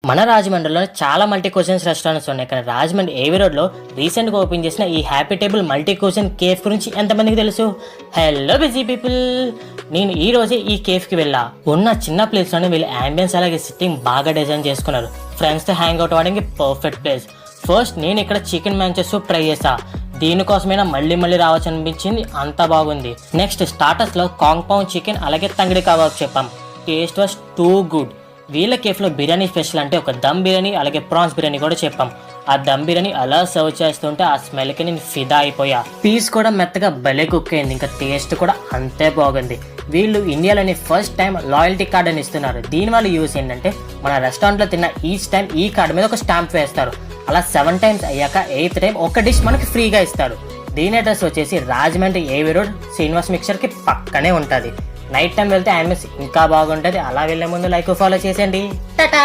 మన రాజమండ్రిలో చాలా మల్టీ క్వశ్చన్స్ రెస్టారెంట్స్ ఉన్నాయి. కానీ రాజమండ్రి ఏవి రోడ్లో రీసెంట్గా ఓపెన్ చేసిన ఈ happy table multi question cafe గురించి ఎంతమందికి తెలుసు? హలో బిజీ పీపుల్, నేను ఈ రోజే ఈ కేఫ్కి వెళ్ళా. ఉన్న చిన్న ప్లేస్లోనే వీళ్ళు అంబియన్స్ అలాగే సిట్టింగ్ బాగా డిజైన్ చేసుకున్నారు. ఫ్రెండ్స్తో హ్యాంగ్ అవుట్ అవ్వడానికి పర్ఫెక్ట్ ప్లేస్. ఫస్ట్ నేను ఇక్కడ చికెన్ మ్యాంచెస్ సూప్ ట్రై చేసా. దీనికోసమైనా మళ్ళీ రావచ్చు అనిపించింది, అంత బాగుంది. నెక్స్ట్ స్టార్టర్స్లో కాంపౌండ్ చికెన్ అలాగే తంగిడి కబాబ్ చెప్పాం. Taste was too good. వీళ్ళ కేఫ్లో బిర్యానీ స్పెషల్ అంటే ఒక దమ్ బిర్యానీ అలాగే ప్రాన్స్ బిర్యానీ కూడా చెప్పాం. ఆ దమ్ బిర్యానీ అలా సర్వ్ చేస్తుంటే ఆ స్మెల్కి నేను ఫిదా అయిపోయా. పీస్ కూడా మెత్తగా భలే కుక్ అయింది, ఇంకా టేస్ట్ కూడా అంతే బాగుంది. వీళ్ళు ఇండియాలోని ఫస్ట్ టైం లాయల్టీ కార్డ్ అని ఇస్తున్నారు. దీనివల్ల యూస్ ఏంటంటే మన రెస్టారెంట్లో తిన్న ఈచ్ టైం ఈ కార్డు మీద ఒక స్టాంప్ వేస్తారు. అలా 7 times అయ్యాక 8th టైం ఒక డిష్ మనకి ఫ్రీగా ఇస్తారు. దీని అడ్రస్ వచ్చేసి రాజమండ్రి ఏవి రోడ్ శ్రీనివాస్ మిక్చర్కి పక్కనే ఉంటుంది. నైట్ టైం వెళ్తే అంబియన్స్ ఇంకా బాగుంటుంది. అలా వెళ్ళే ముందు లైక్ ఫాలో చేసేయండి. టాటా.